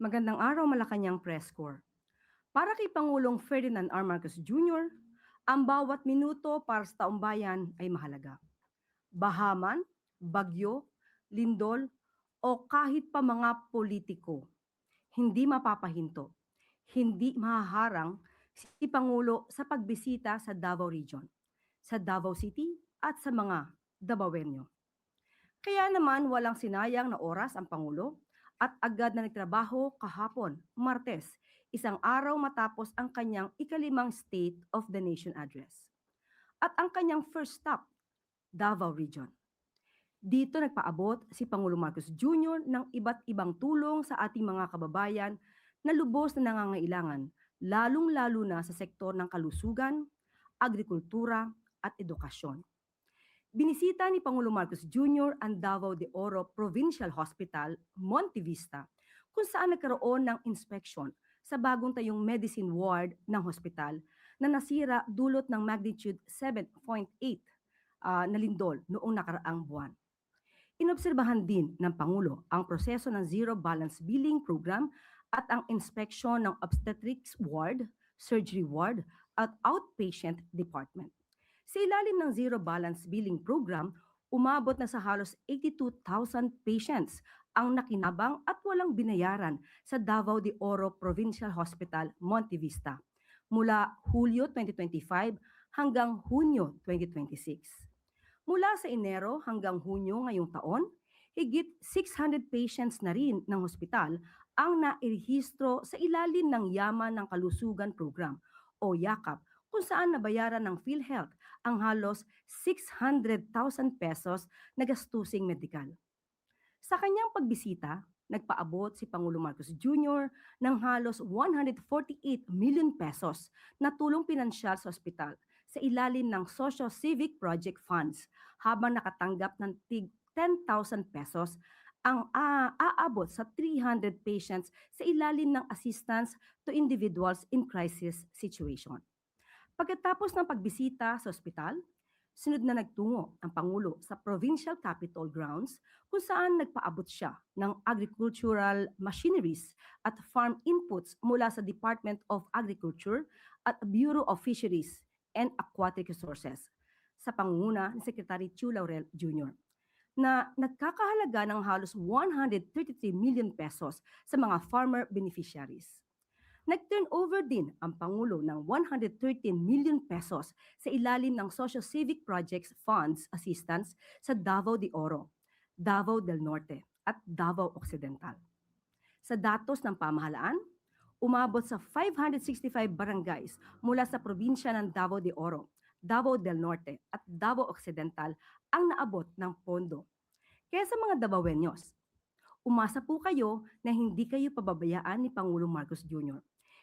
Magandang araw, Malacanang Press Corps. Para kay Pangulong Ferdinand R. Marcos Jr., ang bawat minuto para sa taumbayan ay mahalaga. Bahaman, bagyo, lindol, o kahit pa mga politiko, hindi mapapahinto, hindi mahaharang si Pangulo sa pagbisita sa Davao Region, sa Davao City at sa mga Davaoenyo. Kaya naman walang sinayang na oras ang Pangulo at agad na nagtrabaho kahapon, Martes, isang araw matapos ang kanyang ikalimang State of the Nation Address. At ang kanyang first stop, Davao Region. Dito nagpaabot si Pangulo Marcos Jr. ng iba't ibang tulong sa ating mga kababayan na lubos na nangangailangan, lalong-lalo na sa sektor ng kalusugan, agrikultura at edukasyon. Binisita ni Pangulo Marcos Jr. ang Davao de Oro Provincial Hospital, Monte Vista, kung saan nagkaroon ng inspection sa bagong tayong medicine ward ng hospital na nasira dulot ng magnitude 7.8 na lindol noong nakaraang buwan. Inobserbahan din ng Pangulo ang proseso ng Zero Balance Billing Program at ang inspeksyon ng obstetrics ward, surgery ward at outpatient department. Sa ilalim ng Zero Balance Billing Program, umabot na sa halos 82,000 patients ang nakinabang at walang binayaran sa Davao de Oro Provincial Hospital, Monte Vista mula Hulyo 2025 hanggang Hunyo 2026. Mula sa Enero hanggang Hunyo ngayong taon, higit 600 patients na rin ng hospital ang nairehistro sa ilalim ng Yaman ng Kalusugan Program o YAKAP, kung saan nabayaran ng PhilHealth ang halos 600,000 pesos na gastusing medikal. Sa kanyang pagbisita, nagpaabot si Pangulo Marcos Jr. ng halos 148 million pesos na tulong pinansyal sa ospital sa ilalim ng Socio-Civic Project Funds habang nakatanggap ng tig 10,000 pesos ang aabot sa 300 patients sa ilalim ng Assistance to Individuals in Crisis Situation. Pagkatapos ng pagbisita sa ospital, sunod na nagtungo ang Pangulo sa Provincial Capitol Grounds kung saan nagpaabot siya ng agricultural machineries at farm inputs mula sa Department of Agriculture at Bureau of Fisheries and Aquatic Resources sa pangunguna ni Secretary Chu Laurel Jr. na nagkakahalaga ng halos 133 million pesos sa mga farmer beneficiaries. Nag-turn over din ang Pangulo ng 113 million pesos sa ilalim ng Socio-Civic Projects Funds Assistance sa Davao de Oro, Davao del Norte at Davao Occidental. Sa datos ng pamahalaan, umabot sa 565 barangays mula sa probinsya ng Davao de Oro, Davao del Norte at Davao Occidental ang naabot ng pondo. Kaya sa mga Davaoenyos, umasa po kayo na hindi kayo pababayaan ni Pangulo Marcos Jr.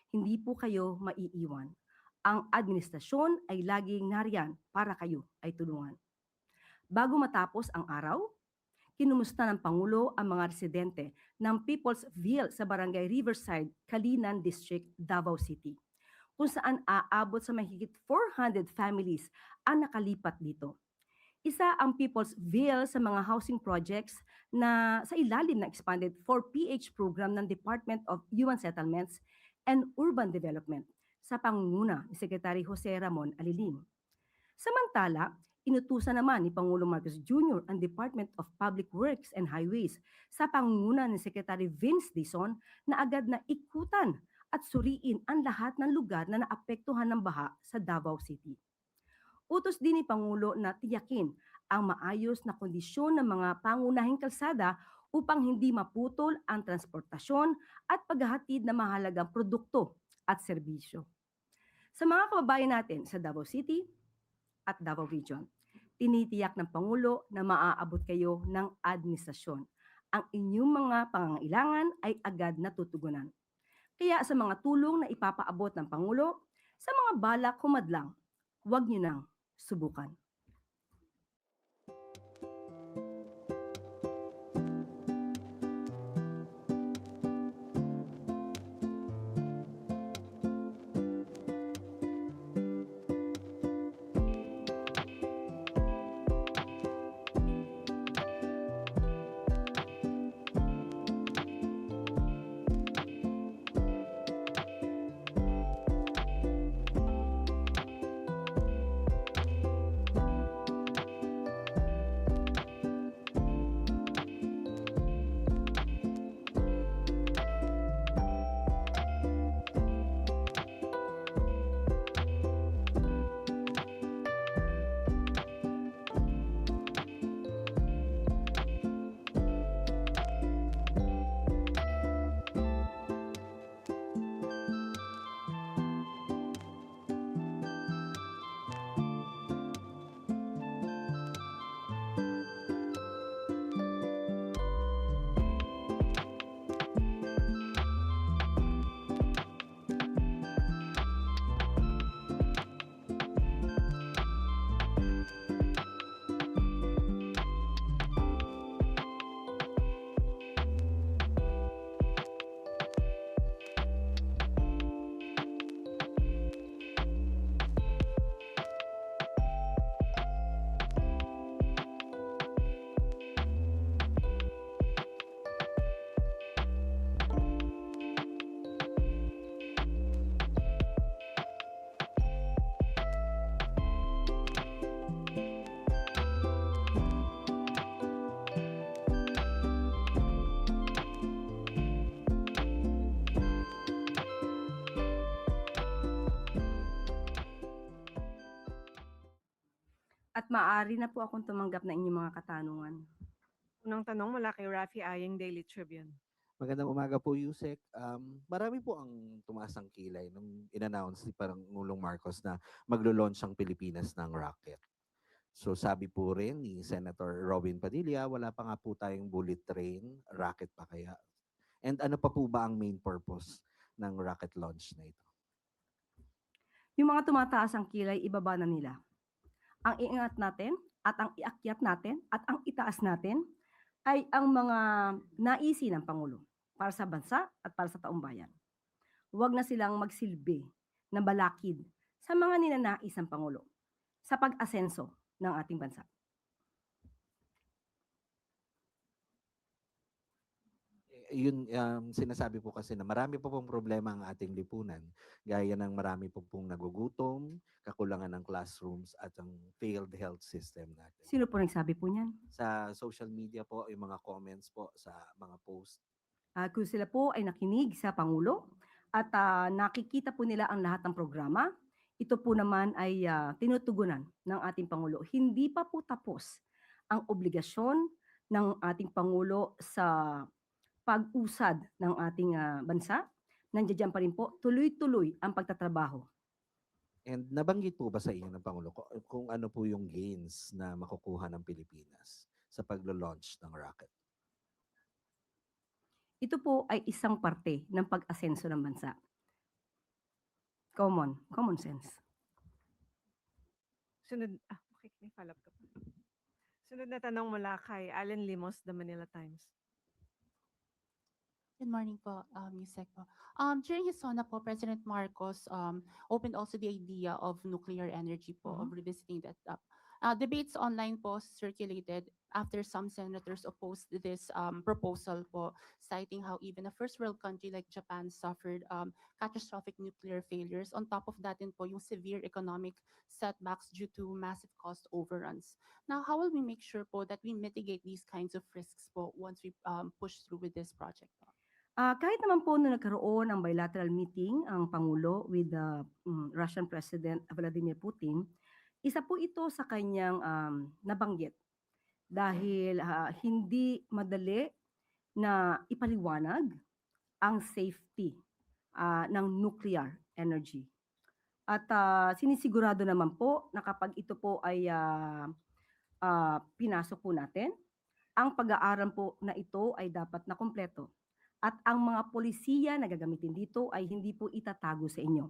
Hindi po kayo maiiwan. Ang administrasyon ay laging nariyan para kayo ay tulungan. Bago matapos ang araw, kinumusta ng Pangulo ang mga residente ng People's Ville sa Barangay Riverside, Kalinan District, Davao City, kung saan aabot sa mahigit 400 families ang nakalipat dito. Isa ang People's Ville sa mga housing projects na sa ilalim ng expanded 4PH program ng Department of Human Settlements and Urban Development sa pangunguna ni Secretary Jose Ramon Aliling. Samantala, inutusan naman ni Pangulo Marcos Jr. ang Department of Public Works and Highways sa pangunguna ni Secretary Vince Dizon na agad na ikutan at suriin ang lahat ng lugar na naapektuhan ng baha sa Davao City. Utos din ni Pangulo na tiyakin ang maayos na kondisyon ng mga pangunahing kalsada upang hindi maputol ang transportasyon at paghahatid ng mahalagang produkto at serbisyo. Sa mga kababayan natin sa Davao City at Davao Region, tinitiyak ng Pangulo na maaabot kayo ng administrasyon. Ang inyong mga pangangailangan ay agad natutugunan. Kaya sa mga tulong na ipapaabot ng Pangulo, sa mga balak humadlang, huwag niyo nang subukan. At maaari na po akong tumanggap ng inyong mga katanungan. Unang tanong mula kay Rafi Ayeng, Daily Tribune. Magandang umaga po, Yusek. Marami po ang tumaas ang kilay nung in-announce ni Pangulong Marcos na maglo-launch ang Pilipinas ng rocket. So sabi po rin ni Senator Robin Padilla, wala pa nga po tayong bullet train, rocket pa kaya. And ano pa po ba ang main purpose ng rocket launch na ito? Yung mga tumataas ang kilay, ibaba na nila. Ang iingat natin at ang iakyat natin at ang itaas natin ay ang mga naisi ng Pangulo para sa bansa at para sa taong bayan. Huwag na silang magsilbi na balakid sa mga ninanais ng Pangulo sa pag-asenso ng ating bansa. Yun, sinasabi po kasi na marami po pong problema ang ating lipunan. Gaya ng marami po pong nagugutom, kakulangan ng classrooms at ang failed health system natin. Sino po nagsabi po niyan? Sa social media po, yung mga comments po sa mga post. Kung sila po ay nakinig sa Pangulo at nakikita po nila ang lahat ng programa, ito po naman ay tinutugunan ng ating Pangulo. Hindi pa po tapos ang obligasyon ng ating Pangulo sa pag-usad ng ating bansa. Nandiyan pa rin po, tuloy-tuloy ang pagtatrabaho. And nabanggit po ba sa inyo ng Pangulo kung ano po yung gains na makukuha ng Pilipinas sa paglo-launch ng rocket? Ito po ay isang parte ng pag-asenso ng bansa. Common sense. Sunod, okay, may follow-up ka pa. Sunod na tanong mula kay Allen Limos, The Manila Times. Good morning po, Yusek po. During his SONA po, President Marcos opened also the idea of nuclear energy po, of revisiting that up. Debates online po circulated after some senators opposed this proposal po, citing how even a first world country like Japan suffered catastrophic nuclear failures. On top of that din po, yung severe economic setbacks due to massive cost overruns. Now, how will we make sure po that we mitigate these kinds of risks po once we push through with this project po? Kahit naman po na nagkaroon ng bilateral meeting ang Pangulo with the Russian President Vladimir Putin, isa po ito sa kanyang nabanggit dahil hindi madali na ipaliwanag ang safety ng nuclear energy. At sinisigurado naman po na kapag ito po ay pinasok po natin, ang pag-aaral po na ito ay dapat na kumpleto. At ang mga polisiya na gagamitin dito ay hindi po itatago sa inyo.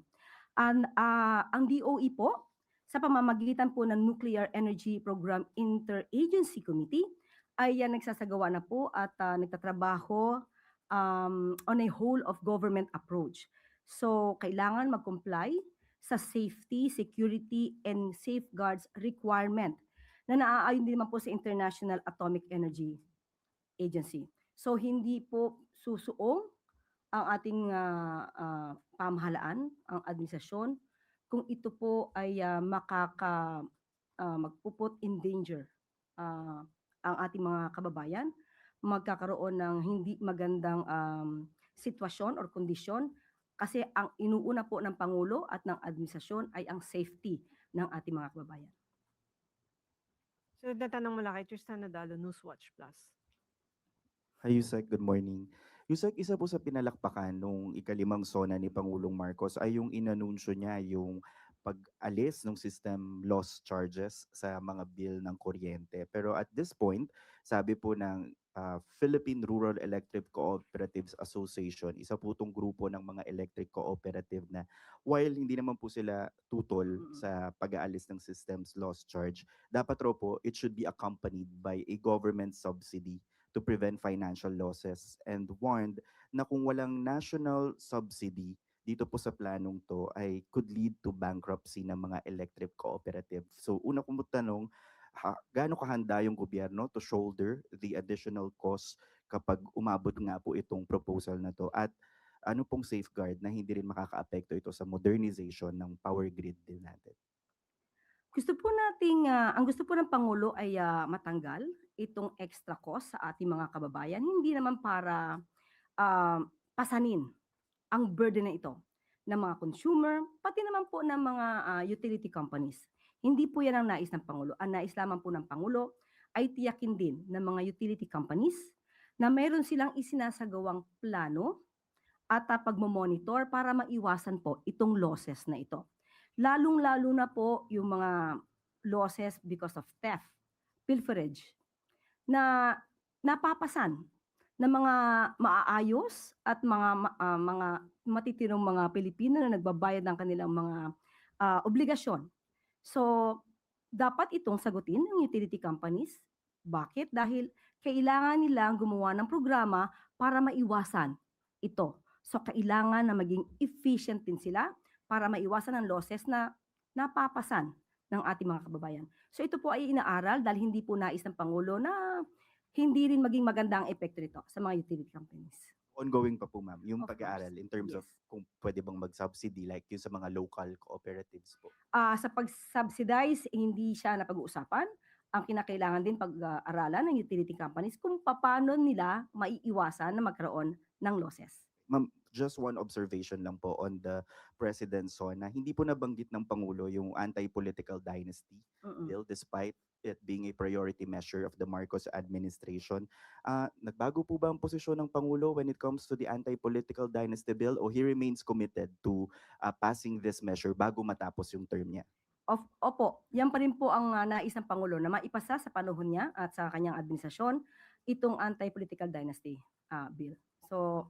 Ang DOE po, sa pamamagitan po ng Nuclear Energy Program Interagency Committee, ay nagsasagawa na po at nagtatrabaho on a whole of government approach. So, kailangan mag-comply sa safety, security, and safeguards requirement na naaayon din naman po sa International Atomic Energy Agency. So hindi po susuong ang ating pamahalaan, ang administrasyon, kung ito po ay magpuput in danger ang ating mga kababayan, magkakaroon ng hindi magandang sitwasyon or kondisyon kasi ang inuuna po ng Pangulo at ng administrasyon ay ang safety ng ating mga kababayan. Sunod na tanong mula kay Tristan Nadalo, Newswatch Plus. Hi, Yusek. Good morning. Yusek, isa po sa pinalakpakan nung ikalimang SONA ni Pangulong Marcos ay yung inanunsyo niya yung pag-alis ng system loss charges sa mga bill ng kuryente. Pero at this point, sabi po ng Philippine Rural Electric Cooperatives Association, isa po itong grupo ng mga electric cooperative na while hindi naman po sila tutol sa pag-aalis ng systems loss charge, dapat raw po it should be accompanied by a government subsidy to prevent financial losses and warned na kung walang national subsidy dito po sa planong to ay could lead to bankruptcy ng mga electric cooperative. So una kong tanong, gaano kahanda yung gobyerno to shoulder the additional cost kapag umabot nga po itong proposal na to at ano pong safeguard na hindi rin makakaapekto ito sa modernization ng power grid din natin? Ang gusto po ng Pangulo ay matanggal itong extra cost sa ating mga kababayan, hindi naman para pasanin ang burden na ito ng mga consumer, pati naman po ng mga utility companies. Hindi po yan ang nais ng Pangulo. Ang nais lamang po ng Pangulo ay tiyakin din ng mga utility companies na mayroon silang isinasagawang plano at pagmomonitor para maiwasan po itong losses na ito. Lalong-lalo na po yung mga losses because of theft, pilferage, na napapasan ng mga maaayos at mga matitirong mga Pilipino na nagbabayad ng kanilang mga obligasyon. So, dapat itong sagutin ng utility companies. Bakit? Dahil kailangan nilang gumawa ng programa para maiwasan ito. So, kailangan na maging efficient din sila para maiwasan ang losses na napapasan ng ating mga kababayan. So, ito po ay inaaral dahil hindi po nais ng Pangulo na hindi rin maging maganda ang epekto nito sa mga utility companies. Ongoing pa po, ma'am, yung Of pag-aaral course, in terms of yes. kung pwede bang mag-subsidy like yung sa mga local cooperatives po. Sa pag-subsidize, hindi siya napag-uusapan. Ang kinakailangan din pag-aralan ng utility companies kung paano nila maiiwasan na magkaroon ng losses. Ma'am, just one observation lang po on the President's SONA. Hindi po nabanggit ng Pangulo yung anti-political dynasty Mm-mm. bill despite it being a priority measure of the Marcos administration. Nagbago po ba ang posisyon ng Pangulo when it comes to the anti-political dynasty bill o he remains committed to passing this measure bago matapos yung term niya? Opo, yan pa rin po ang nais ng Pangulo na maipasa sa panahon niya at sa kanyang administrasyon itong anti-political dynasty bill. So,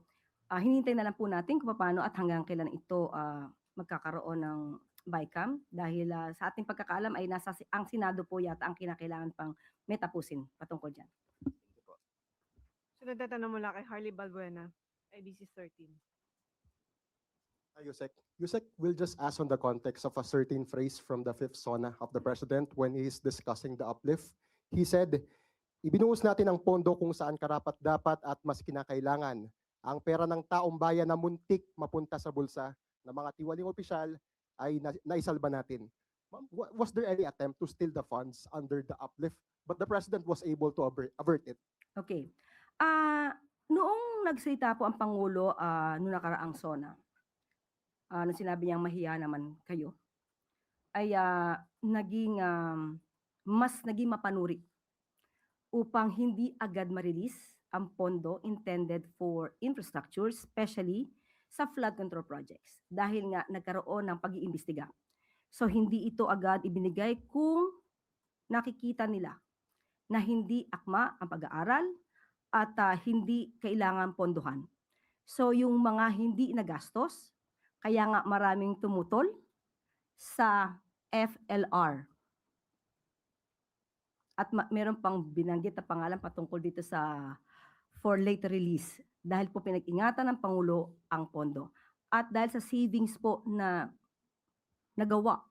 hinintay na lang po natin kung paano at hanggang kailan ito magkakaroon ng BICAM dahil sa ating pagkakaalam ay ang Senado po yata ang kinakailangan pang metapusin patungkol dyan. Sunod na tanong mula kay Harley Balbuena, IBC 13. Yusek. Yusek will just ask on the context of a certain phrase from the fifth SONA of the President when he is discussing the uplift. He said, ibinuhos natin ang pondo kung saan karapat-dapat at mas kinakailangan. Ang pera ng taong bayan na muntik mapunta sa bulsa ng mga tiwaling opisyal ay naisalba natin. Was there any attempt to steal the funds under the uplift? But the President was able to avert it. Okay. Noong nagsalita po ang Pangulo noong nakaraang SONA, nung sinabi niyang mahiya naman kayo, ay mas naging mapanuri upang hindi agad ma-release ang pondo intended for infrastructure, especially sa flood control projects dahil nga nagkaroon ng pag-iimbestiga. So hindi ito agad ibinigay kung nakikita nila na hindi akma ang pag-aaral at hindi kailangan pondohan. So yung mga hindi nagastos, kaya nga maraming tumutol sa FLR. At meron pang binanggit na pangalan patungkol dito sa for later release dahil po pinag-ingatan ng Pangulo ang pondo. At dahil sa savings po na nagawa,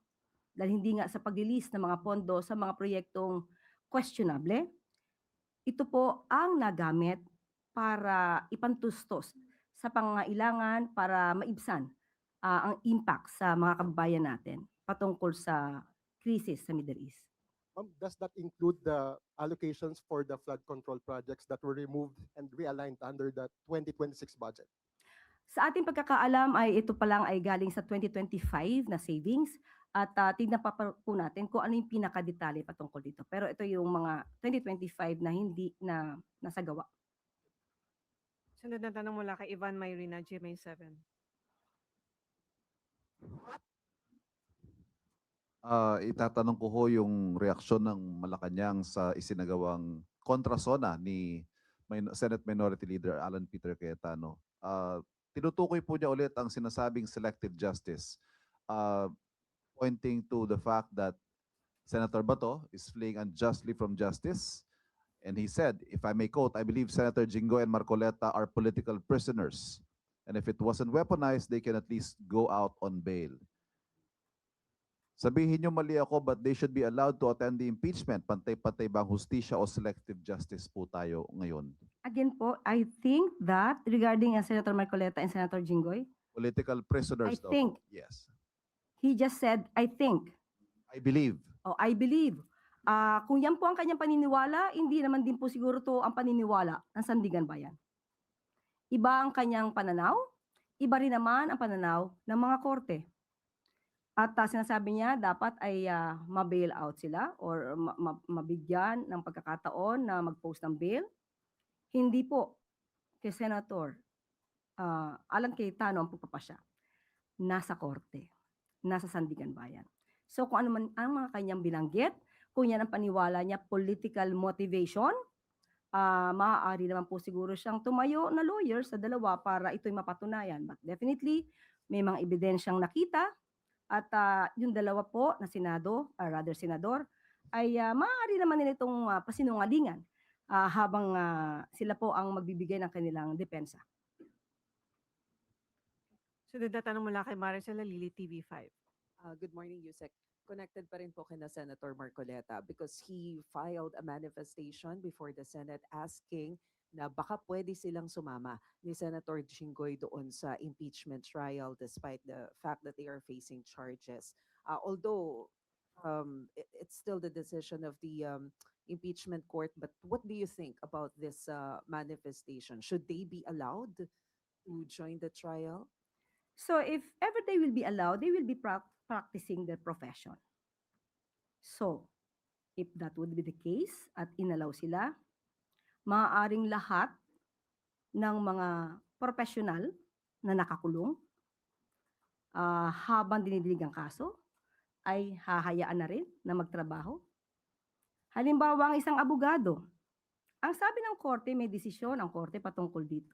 dahil hindi nga sa pag-release ng mga pondo sa mga proyektong questionable, ito po ang nagamit para ipantustos sa pangangailangan para maibsan ang impact sa mga kababayan natin patungkol sa krisis sa Middle East. Does that include the allocations for the flood control projects that were removed and realigned under the 2026 budget? Sa ating pagkakaalam ay ito pa lang ay galing sa 2025 na savings at tignan pa po natin kung ano yung pinakadetalye patungkol dito. Pero ito yung mga 2025 na hindi na nasagawa. Sunod na tanong mula kay Ivan Mayrina, GMA 7. Itatanong ko ho yung reaksyon ng Malacanang sa isinagawang kontrasona ni Senate Minority Leader Alan Peter Cayetano. Tinutukoy po niya ulit ang sinasabing selective justice, pointing to the fact that Senator Bato is fleeing unjustly from justice. And he said, if I may quote, I believe Senator Jinggoy and Marcoleta are political prisoners. And if it wasn't weaponized, they can at least go out on bail. Sabihin niyo mali ako, but they should be allowed to attend the impeachment. Pantay-pantay bang hustisya o selective justice po tayo ngayon? Again po, I think that regarding Senator Marcoleta and Senator Jinggoy, Political prisoners daw po. think. Yes. he just said, I think. I believe. O I believe. Kung yan po ang kanyang paniniwala, hindi naman din po siguro to ang paniniwala ng Sandigan Bayan. Iba ang kanyang pananaw, iba rin naman ang pananaw ng mga korte. At sinasabi niya dapat ay ma-bail out sila or mabigyan ng pagkakataon na mag-post ng bail. Hindi po kay Senator Alan Cayetano ang pagpapasya. Nasa korte, nasa Sandigan Bayan. So kung ano man ang mga kanyang binanggit, kung yan ang paniwala niya political motivation, maaari naman po siguro siyang tumayo na lawyer sa dalawa para ito'y mapatunayan. But definitely, may mga ebidensyang nakita at yung dalawa po na senador, ay maaari naman nila itong pasinungalingan habang sila po ang magbibigay ng kanilang depensa. Sunod na tanong mula kay Maricel Alili, TV5. Good morning, Yusek. Connected pa rin po kina Senator Marcoleta because he filed a manifestation before the Senate asking na baka pwede silang sumama ni Senator Jinggoy doon sa impeachment trial despite the fact that they are facing charges. Although it's still the decision of the impeachment court, but what do you think about this manifestation? Should they be allowed to join the trial? So if ever they will be allowed, they will be practicing their profession. So, if that would be the case at inalaw sila, maaaring lahat ng mga profesional na nakakulong habang dinidinig ang kaso ay hahayaan na rin na magtrabaho. Halimbawa, ang isang abogado, ang sabi ng korte, may desisyon ang korte patungkol dito.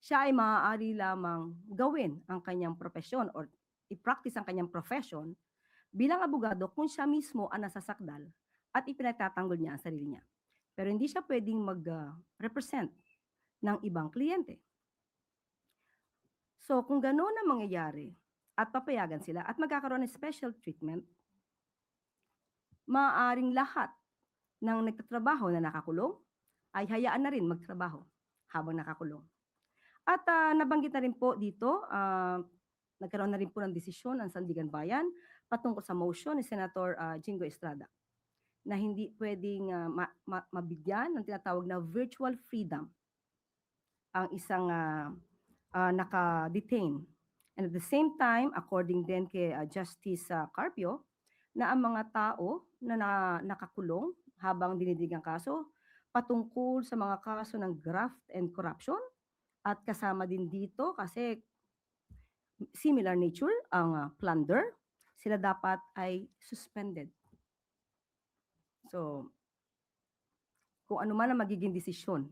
Siya ay maaari lamang gawin ang kanyang profesyon or i-practice ang kanyang profession bilang abogado kung siya mismo ang nasasakdal at ipinagtatanggol niya ang sarili niya. Pero hindi siya pwedeng mag-represent ng ibang kliyente. So kung gano'n ang mangyayari at papayagan sila at magkakaroon ng special treatment, maaaring lahat ng nagtatrabaho na nakakulong ay hayaan na rin magtrabaho habang nakakulong. At nabanggit na rin po dito, nagkaroon na rin po ng desisyon ang Sandigan Bayan patungkol sa motion ni Senator Jinggoy Estrada na hindi pwedeng mabigyan ng tinatawag na virtual freedom ang isang naka-detain. And at the same time, according din kay Justice Carpio, na ang mga tao na nakakulong habang dinidig ang kaso patungkol sa mga kaso ng graft and corruption at kasama din dito kasi similar nature ang plunder, sila dapat ay suspended. So, kung ano man ang magiging desisyon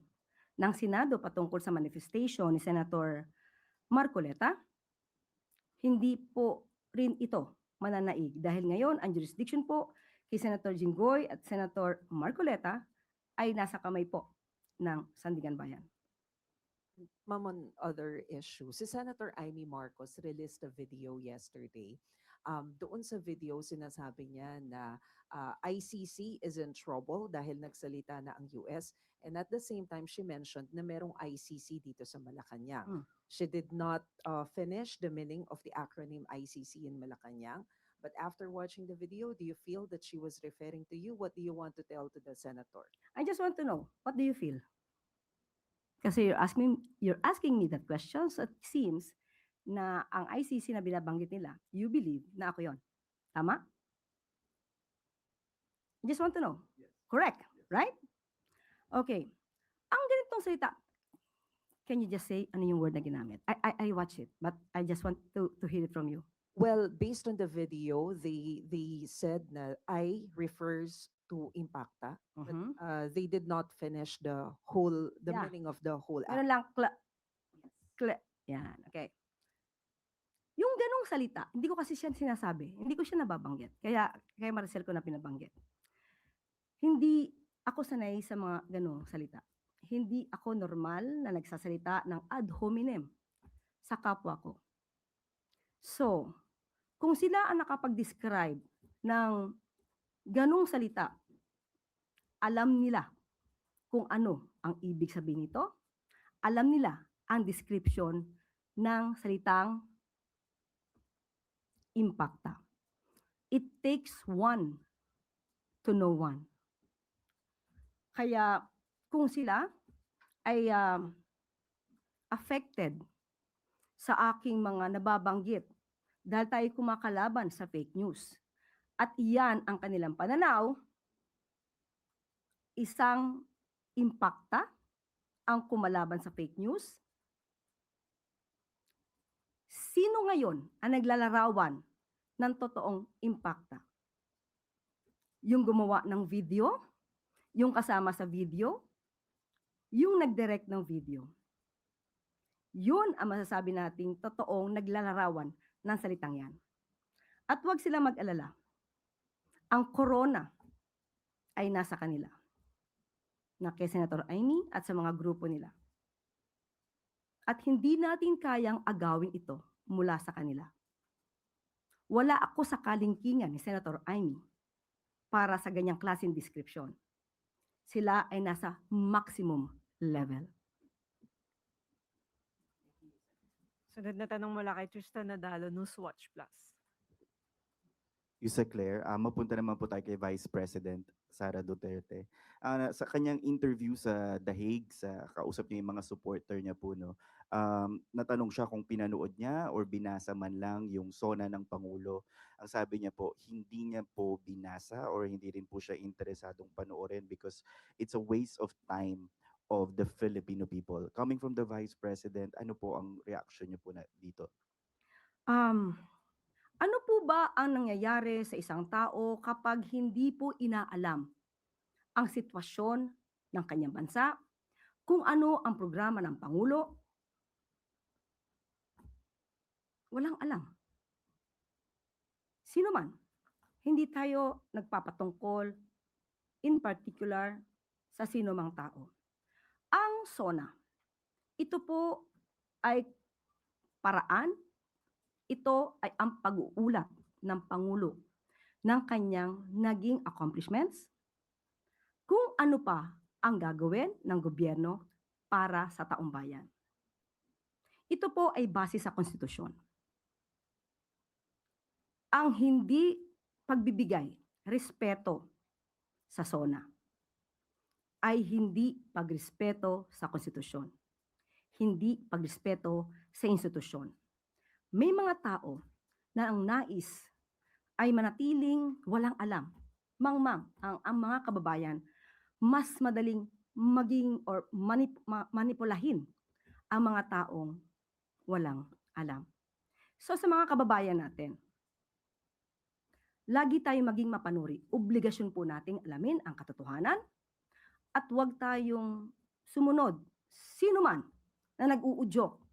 ng Senado patungkol sa manifestation ni Senator Marcoleta, hindi po rin ito mananaig dahil ngayon ang jurisdiction po kay Senator Jinggoy at Senator Marcoleta ay nasa kamay po ng Sandigan Bayan. Ma'am, on other issues, si Senator Amy Marcos released a video yesterday. Doon sa video, sinasabi niya na ICC is in trouble dahil nagsalita na ang US. And at the same time, she mentioned na merong ICC dito sa Malacanang. She did not finish the meaning of the acronym ICC in Malacanang. But after watching the video, do you feel that she was referring to you? What do you want to tell to the senator? I just want to know, what do you feel? Kasi you're asking me that question, so it seems na ang ICC na binabanggit nila, you believe na ako yon. Tama? I just want to know. Yes. Correct, right? Okay. Ang ganitong salita, can you just say ano yung word na ginamit? I watch it, but I just want to hear it from you. Well, based on the video, they said na I refers to Impacta. But Mhm. they did not finish the Yeah. meaning of the whole Meron lang, yan, okay. Yung ganong salita, hindi ko kasi siya sinasabi, hindi ko siya nababanggit. Kaya Maricel ko na pinabanggit. Hindi ako sanay sa mga ganong salita. Hindi ako normal na nagsasalita ng ad hominem sa kapwa ko. So, kung sila ang nakapag-describe ng ganong salita, alam nila kung ano ang ibig sabihin nito, alam nila ang description ng salitang Impacta. It takes one to know one. Kaya kung sila ay affected sa aking mga nababanggit dahil tayo kumakalaban sa fake news. At iyan ang kanilang pananaw, isang impakta ang kumalaban sa fake news. Sino ngayon ang naglalarawan ng totoong impakta? Yung gumawa ng video, yung kasama sa video, yung nag-direct ng video. Yun ang masasabi nating totoong naglalarawan ng salitang yan. At huwag sila mag-alala. Ang corona ay nasa kanila. Na kay Senator Amy at sa mga grupo nila. At hindi natin kayang agawin ito mula sa kanila. Wala ako sa kalingkingan ni Senator Amy para sa ganyang klaseng description. Sila ay nasa maximum level. Sunod na tanong mula kay Tristan Nadalo, Newswatch Plus. Yusek Claire, mapunta naman po tayo kay Vice President Sara Duterte. Sa kanyang interview sa The Hague, sa kausap niya yung mga supporter niya po, no, natanong siya kung pinanood niya or binasa man lang yung SONA ng Pangulo. Ang sabi niya po, hindi niya po binasa or hindi rin po siya interesadong panoorin because it's a waste of time of the Filipino people. Coming from the Vice President, ano po ang reaction niyo po na dito? Ano po ba ang nangyayari sa isang tao kapag hindi po inaalam ang sitwasyon ng kanyang bansa, kung ano ang programa ng Pangulo? Walang alam. Sino man, hindi tayo nagpapatungkol in particular sa sino mang tao. Ang SONA, ito po ay paraan, ito ay ang pag-uulat ng Pangulo ng kanyang naging accomplishments, kung ano pa ang gagawin ng gobyerno para sa taong bayan. Ito po ay base sa konstitusyon. Ang hindi pagbibigay respeto sa SONA ay hindi pagrespeto sa konstitusyon, hindi pagrespeto sa institusyon. May mga tao na ang nais ay manatiling walang alam. Mangmang ang mga kababayan, mas madaling maging or manipulahin ang mga taong walang alam. So sa mga kababayan natin, lagi tayong maging mapanuri. Obligasyon po nating alamin ang katotohanan at huwag tayong sumunod sino man na nag-uudyok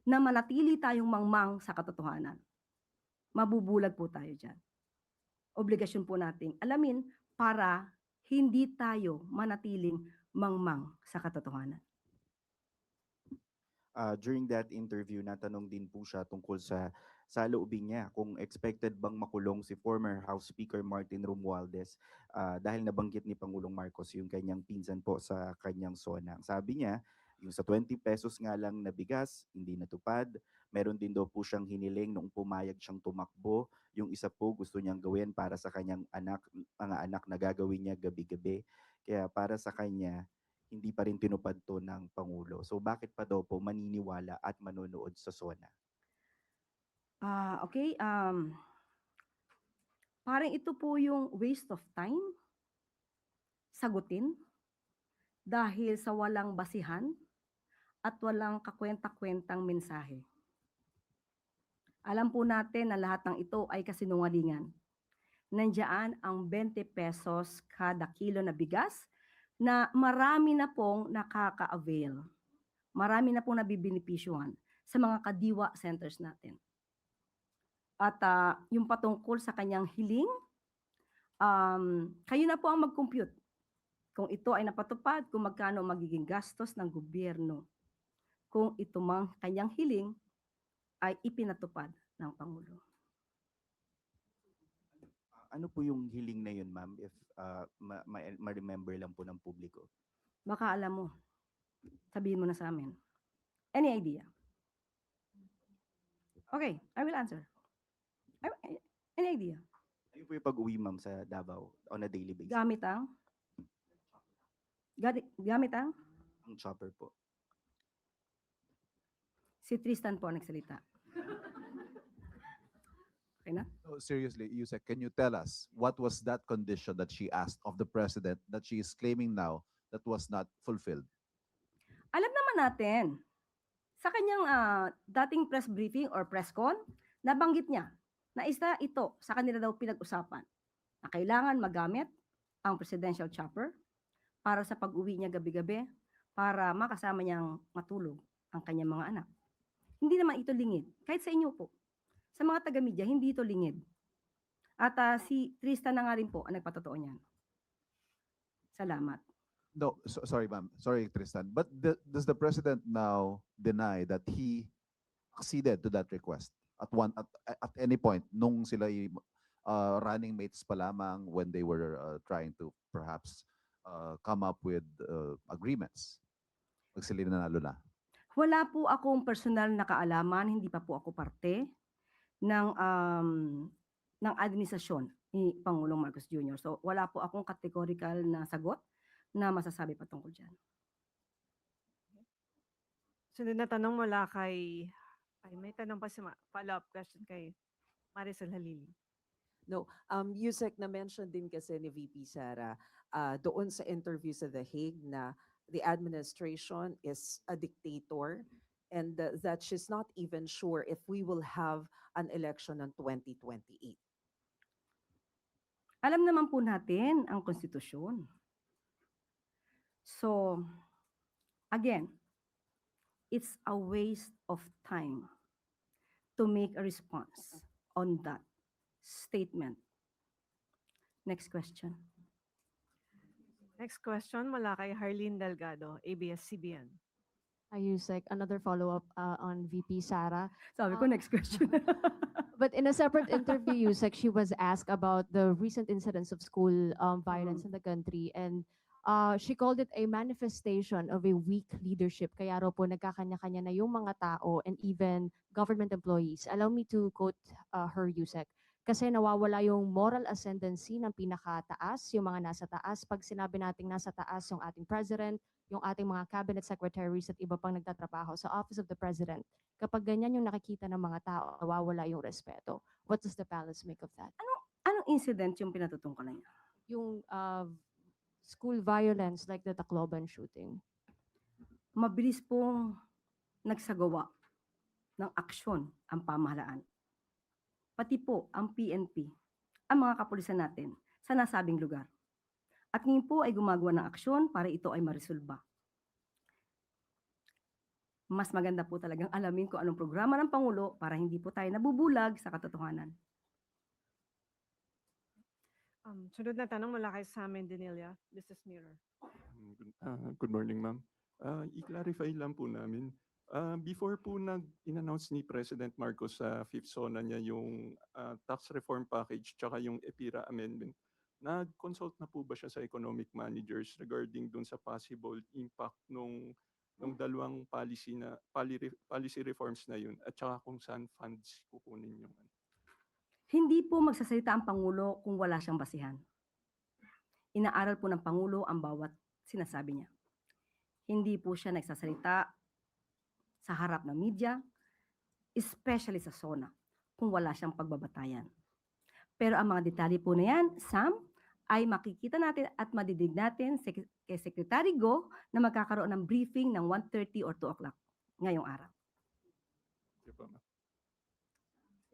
na manatili tayong mangmang sa katotohanan. Mabubulag po tayo dyan. Obligasyon po nating alamin para hindi tayo manatiling mangmang sa katotohanan. During that interview, natanong din po siya tungkol sa loobin niya kung expected bang makulong si former House Speaker Martin Romualdez dahil nabanggit ni Pangulong Marcos yung kanyang pinsan po sa kanyang SONA. Sabi niya, yung sa 20 pesos nga lang na bigas, hindi natupad. Meron din daw po siyang hiniling nung pumayag siyang tumakbo. Yung isa po gusto niyang gawin para sa kanyang mga anak na gagawin niya gabi-gabi. Kaya para sa kanya, hindi pa rin tinupad to ng Pangulo. So bakit pa daw po maniniwala at manonood sa SONA? Okay, parang ito po yung waste of time sagutin dahil sa walang basihan at walang kakwenta-kwentang mensahe. Alam po natin na lahat ng ito ay kasinungalingan. Nandiyan ang 20 pesos kada kilo na bigas na marami na pong nakaka-avail. Marami na pong nabibinipisyuhan sa mga kadiwa centers natin. At yung patungkol sa kanyang hiling, kayo na po ang mag-compute. Kung ito ay napatupad, kung magkano magiging gastos ng gobyerno. Kung ito mang kanyang hiling ay ipinatupad ng Pangulo. Ano po yung hiling na yun, ma'am, if ma-remember lang po ng publiko? Baka alam mo, sabihin mo na sa amin. Any idea? Okay, I will answer. Any idea? Ano po yung pag-uwi, ma'am, sa Davao on a daily basis? Gamit ang Ang chopper po. si Tristan po ang nagsalita. Okay na? No, seriously, Yusek, can you tell us what was that condition that she asked of the president that she is claiming now that was not fulfilled? Alam naman natin, sa kanyang dating press briefing or press con, nabanggit niya na isa ito sa kanila daw pinag-usapan na kailangan magamit ang presidential chopper para sa pag-uwi niya gabi-gabi para makasama niyang matulog ang kanyang mga anak. Hindi naman ito lingid. Kahit sa inyo po. Sa mga taga-media, hindi ito lingid. At si Tristan na nga rin po ang nagpatotoo niyan. Salamat. No, sorry, ma'am. Sorry, Tristan. But does the president now deny that he acceded to that request at any point nung sila running mates pa lamang when they were trying to perhaps come up with agreements? Pag sila nanalo na. Wala po akong personal na kaalaman, hindi pa po ako parte ng administrasyon ni Pangulong Marcos Jr. So wala po akong categorical na sagot na masasabi patungkol dyan. Sunod na tanong mula kay, may tanong pa si follow-up question kay Maricel Halili. Yusek, na-mention din kasi ni VP Sara doon sa interview sa The Hague na the administration is a dictator and that she's not even sure if we will have an election on 2028. Alam naman po natin ang konstitusyon. So, again, it's a waste of time to make a response on that statement. Next question. Next question mula kay Harleen Delgado, ABS-CBN. Yusek, another follow-up on VP Sara. Sabi ko, next question. But in a separate interview, Yusek, she was asked about the recent incidents of school violence in the country, and she called it a manifestation of a weak leadership. Kaya raw po nagkakanya-kanya na yung mga tao and even government employees. Allow me to quote her, Yusek. Kasi nawawala yung moral ascendancy ng pinakataas, yung mga nasa taas. Pag sinabi nating nasa taas yung ating president, yung ating mga cabinet secretaries at iba pang nagtatrabaho sa Office of the President, kapag ganyan yung nakikita ng mga tao, nawawala yung respeto. What does the palace make of that? Anong incident yung pinatutungkalan niya? Yung school violence like the Tacloban shooting. Mabilis pong nagsagawa ng aksyon ang pamahalaan. Pati po ang PNP, ang mga kapulisan natin sa nasabing lugar. At ngayon po ay gumagawa ng aksyon para ito ay maresolba. Mas maganda po talagang alamin kung anong programa ng Pangulo para hindi po tayo nabubulag sa katotohanan. Sunod na tanong mula kay Samin Dinilia, Business Mirror. Good morning, ma'am. I-clarify lang po namin. Before po in-announce ni President Marcos sa fifth SONA niya yung tax reform package tsaka yung EPIRA amendment, nag-consult na po ba siya sa economic managers regarding dun sa possible impact nung dalawang policy reforms na yun at saka kung saan funds kukunin yung Hindi po magsasalita ang Pangulo kung wala siyang basihan. Inaaral po ng Pangulo ang bawat sinasabi niya. Hindi po siya nagsasalita sa harap ng media, especially sa SONA, kung wala siyang pagbabatayan. Pero ang mga detalye po na yan, Sam, ay makikita natin at madidig natin kay Secretary Go na magkakaroon ng briefing ng 1:30 or 2 o'clock ngayong araw.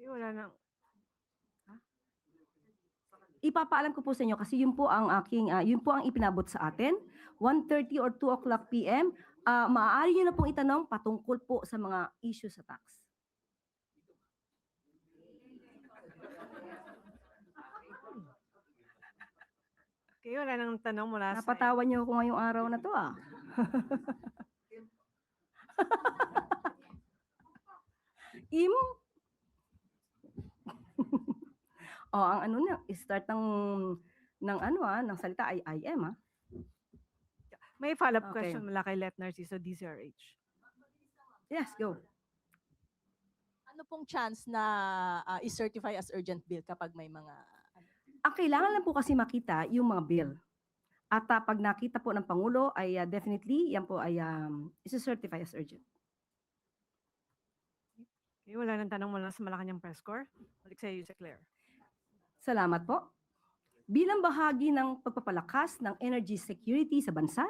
Wala nang Ipapaalam ko po sa inyo kasi yun po ang ipinabot sa atin, 1:30 or 2 o'clock PM. Maaari nyo na pong itanong patungkol po sa mga issue sa tax. Okay, wala nang tanong mula sa Napatawa niyo ako ngayong araw na to Im? Ang ano na, start ng salita ay IM May follow-up Okay. question mula kay Let Narciso, DZRH. Yes, go. Ano pong chance na i-certify as urgent bill kapag may mga Ang kailangan lang po kasi makita yung mga bill. At pag nakita po ng Pangulo ay definitely yan po ay isi-certify as urgent. Wala nang tanong mula sa Malacanang Press Corps. Balik sa iyo, Yusek Claire. Salamat po. Bilang bahagi ng pagpapalakas ng energy security sa bansa,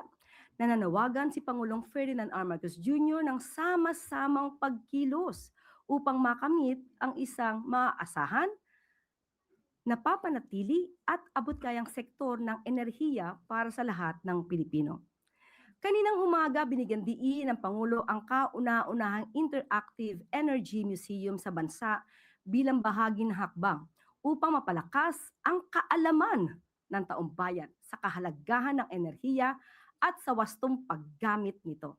nananawagan si Pangulong Ferdinand R. Marcos Jr. ng sama-samang pagkilos upang makamit ang isang maaasahan, napapanatili at abot-kayang sektor ng enerhiya para sa lahat ng Pilipino. Kaninang umaga, binigyan diin ng Pangulo ang kauna-unahang Interactive Energy Museum sa bansa bilang bahagi ng hakbang upang mapalakas ang kaalaman ng taong bayan sa kahalagahan ng enerhiya at sa wastong paggamit nito.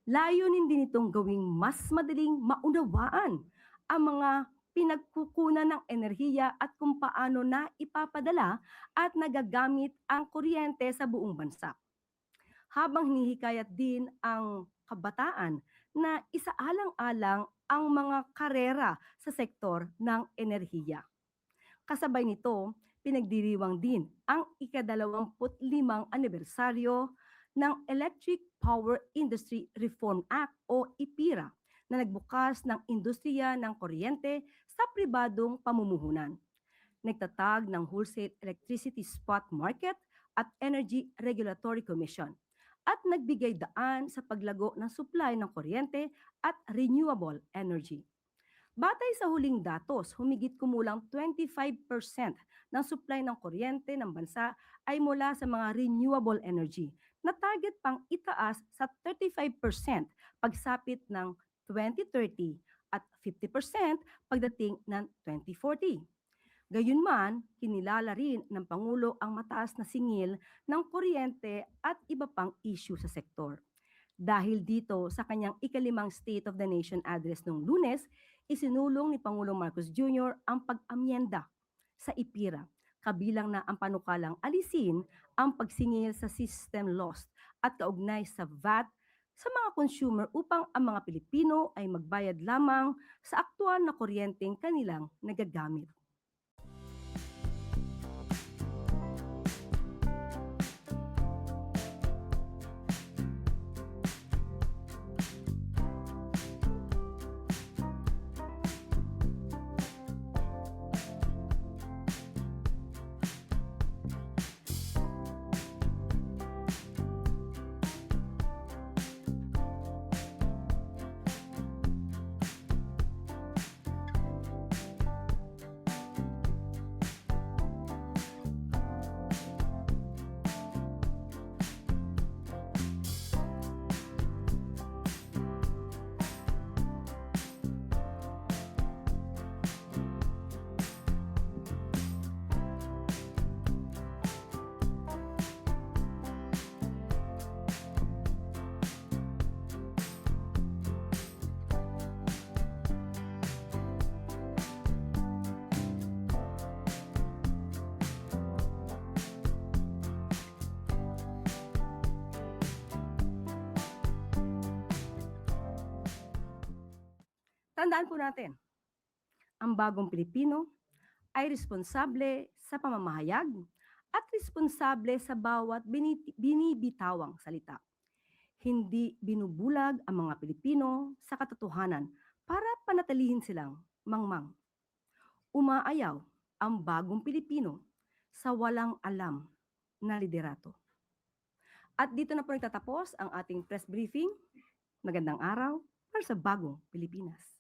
Layunin din itong gawing mas madaling maunawaan ang mga pinagkukunan ng enerhiya at kung paano na ipapadala at nagagamit ang kuryente sa buong bansa. Habang hinihikayat din ang kabataan na isaalang-alang ang mga karera sa sektor ng enerhiya. Kasabay nito, pinagdiriwang din ang ika-25 anibersaryo ng Electric Power Industry Reform Act o IPIRA na nagbukas ng industriya ng kuryente sa pribadong pamumuhunan. Nagtatag ng Wholesale Electricity Spot Market at Energy Regulatory Commission at nagbigay daan sa paglago ng supply ng kuryente at renewable energy. Batay sa huling datos, humigit kumulang 25% ng supply ng kuryente ng bansa ay mula sa mga renewable energy na target pang itaas sa 35% pagsapit ng 2030 at 50% pagdating ng 2040. Gayunman, kinilala rin ng Pangulo ang mataas na singil ng kuryente at iba pang issue sa sektor. Dahil dito sa kanyang ika-5 State of the Nation address noong Lunes, isinulong ni Pangulong Marcos Jr. ang pag-amyenda sa IPIRA, kabilang na ang panukalang alisin ang pagsingil sa system loss at kaugnay sa VAT sa mga consumer upang ang mga Pilipino ay magbayad lamang sa aktual na kuryenteng kanilang nagagamit. Tandaan po natin, ang bagong Pilipino ay responsable sa pamamahayag at responsable sa bawat binibitawang salita. Hindi binubulag ang mga Pilipino sa katotohanan para panatilihin silang mangmang. Umaayaw ang bagong Pilipino sa walang alam na liderato. At dito na po nagtatapos ang ating press briefing. Magandang araw para sa bagong Pilipinas.